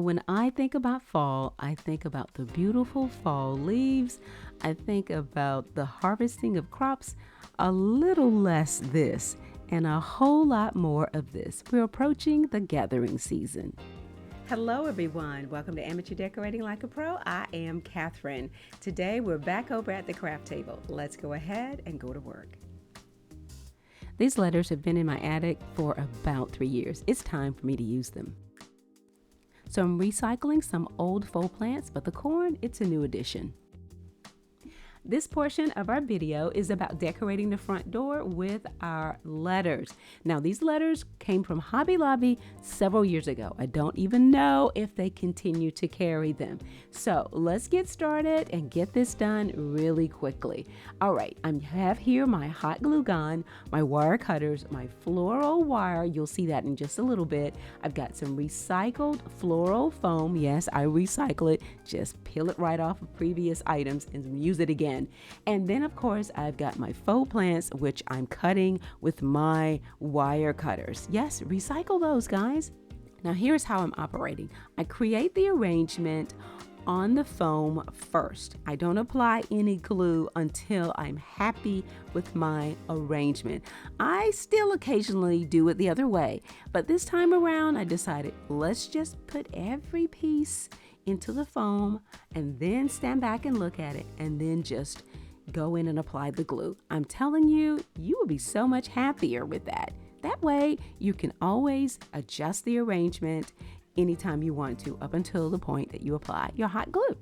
When I think about fall, I think about the beautiful fall leaves. I think about the harvesting of crops, a little less this, and a whole lot more of this. We're approaching the gathering season. Hello, everyone. Welcome to Amateur Decorating Like a Pro. I am Catherine. Today, we're back over at the craft table. Let's go ahead and go to work. These letters have been in my attic for about 3 years. It's time for me to use them. So I'm recycling some old faux plants, but the corn, it's a new addition. This portion of our video is about decorating the front door with our letters. Now, these letters came from Hobby Lobby several years ago. I don't even know if they continue to carry them. So let's get started and get this done really quickly. All right, I have here my hot glue gun, my wire cutters, my floral wire. You'll see that in just a little bit. I've got some recycled floral foam. Yes, I recycle it. Just peel it right off of previous items and use it again. And then, of course, I've got my faux plants, which I'm cutting with my wire cutters. Yes, recycle those, guys. Now, here's how I'm operating. I create the arrangement on the foam first. I don't apply any glue until I'm happy with my arrangement. I still occasionally do it the other way, but this time around I decided let's just put every piece into the foam and then stand back and look at it and then just go in and apply the glue. I'm telling you, you will be so much happier with that. That way you can always adjust the arrangement anytime you want to up until the point that you apply your hot glue.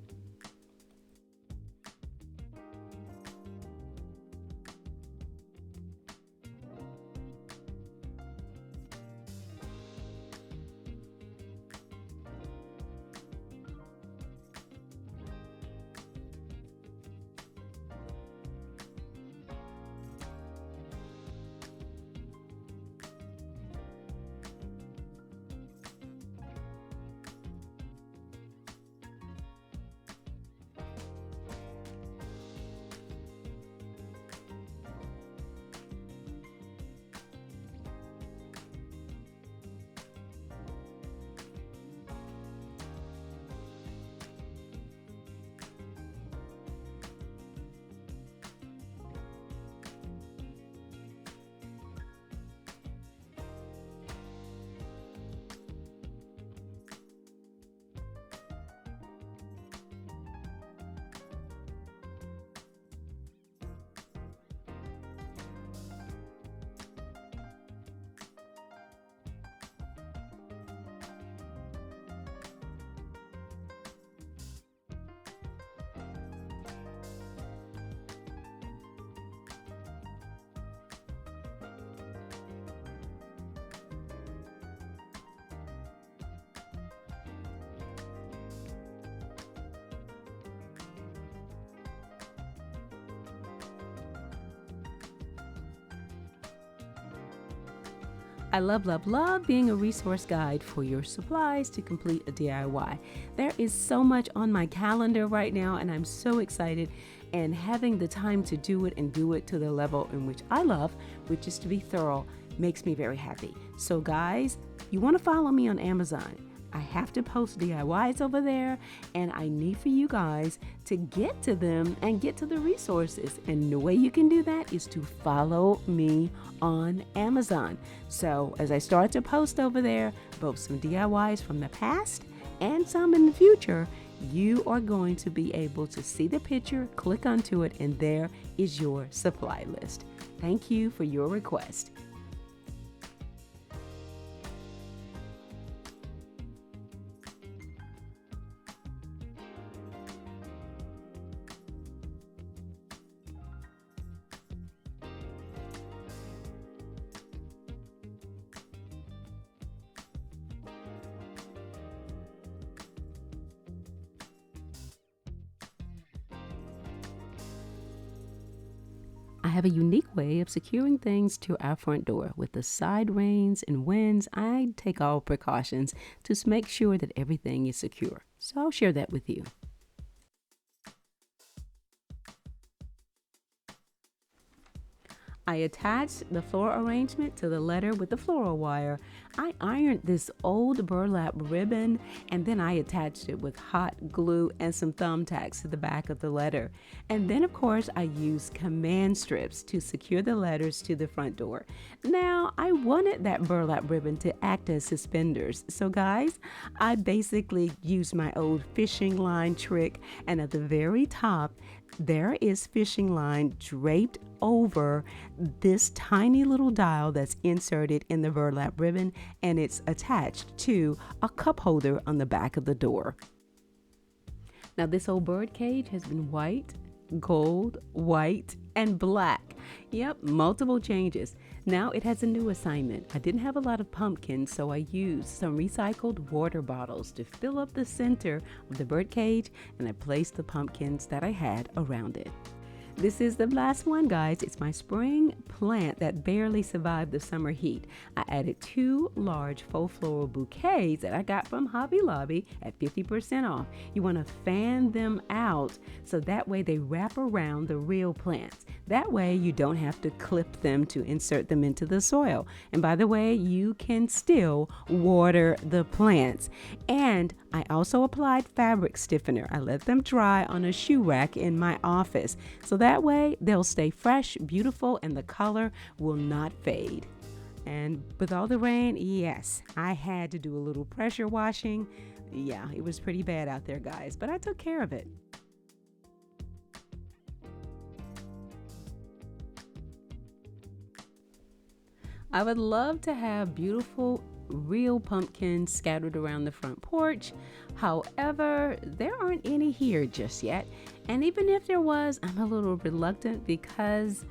I love being a resource guide for your supplies to complete a DIY. There is so much on my calendar right now and I'm so excited, and having the time to do it and do it to the level in which I love, which is to be thorough, makes me very happy. So guys, you want to follow me on Amazon. I have to post DIYs over there, and I need for you guys to get to them and get to the resources. And the way you can do that is to follow me on Amazon. So as I start to post over there, both some DIYs from the past and some in the future, you are going to be able to see the picture, click onto it, and there is your supply list. Thank you for your request. I have a unique way of securing things to our front door. With the side rains and winds, I take all precautions to make sure that everything is secure. So I'll share that with you. I attached the floral arrangement to the letter with the floral wire. I ironed this old burlap ribbon and then I attached it with hot glue and some thumbtacks to the back of the letter. And then of course I used command strips to secure the letters to the front door. Now I wanted that burlap ribbon to act as suspenders. So guys, I basically used my old fishing line trick, and at the very top there is fishing line draped over this tiny little dial that's inserted in the burlap ribbon, and it's attached to a cup holder on the back of the door. Now this old bird cage has been white, gold, white, and black. Yep, multiple changes. Now it has a new assignment. I didn't have a lot of pumpkins, so I used some recycled water bottles to fill up the center of the bird cage, and I placed the pumpkins that I had around it. This is the last one, guys. It's my spring plant that barely survived the summer heat. I added 2 large faux floral bouquets that I got from Hobby Lobby at 50% off. You want to fan them out so that way they wrap around the real plants. That way you don't have to clip them to insert them into the soil. And by the way, you can still water the plants. And I also applied fabric stiffener. I let them dry on a shoe rack in my office. So that way they'll stay fresh, beautiful, and the color will not fade. And with all the rain, yes, I had to do a little pressure washing. Yeah, it was pretty bad out there, guys, but I took care of it. I would love to have beautiful real pumpkins scattered around the front porch. However, there aren't any here just yet. And even if there was, I'm a little reluctant because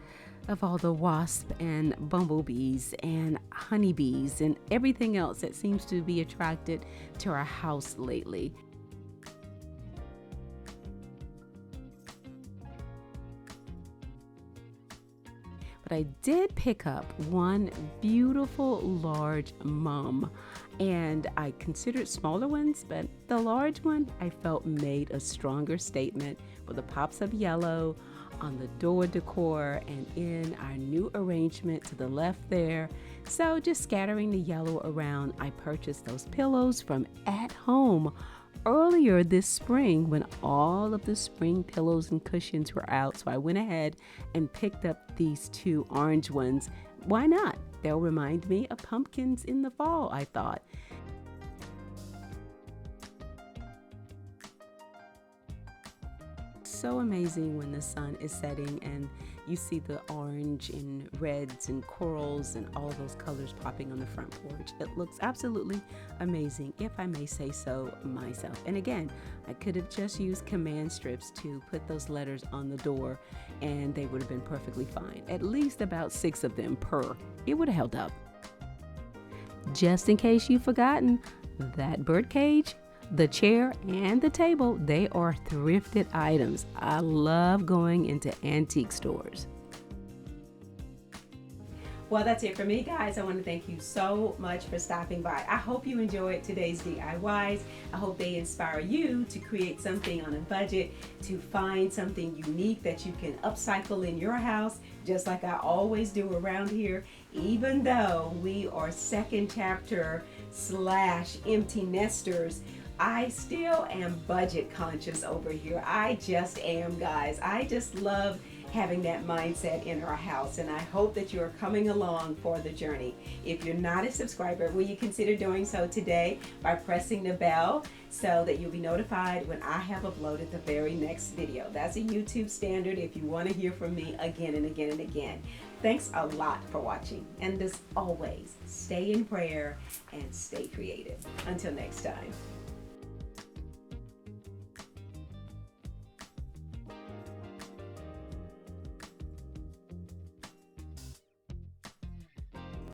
of all the wasps and bumblebees and honeybees and everything else that seems to be attracted to our house lately. But I did pick up one beautiful large mum, and I considered smaller ones, but the large one I felt made a stronger statement with the pops of yellow on the door decor and in our new arrangement to the left there. So just scattering the yellow around, I purchased those pillows from At Home earlier this spring when all of the spring pillows and cushions were out. So I went ahead and picked up these 2 orange ones. Why not? They'll remind me of pumpkins in the fall, I thought. So amazing when the sun is setting and you see the orange and reds and corals and all those colors popping on the front porch. It looks absolutely amazing, if I may say so myself. And again, I could have just used command strips to put those letters on the door and they would have been perfectly fine. At least about 6 of them per. It would have held up. Just in case you've forgotten, that bird cage, the chair, and the table, they are thrifted items. I love going into antique stores. Well, that's it for me, guys. I want to thank you so much for stopping by. I hope you enjoyed today's DIYs. I hope they inspire you to create something on a budget, to find something unique that you can upcycle in your house, just like I always do around here. Even though we are second chapter / empty nesters, I still am budget conscious over here. I just am, guys. I just love having that mindset in our house, and I hope that you are coming along for the journey. If you're not a subscriber, will you consider doing so today by pressing the bell so that you'll be notified when I have uploaded the very next video. That's a YouTube standard if you want to hear from me again and again and again. Thanks a lot for watching, and as always, stay in prayer and stay creative. Until next time.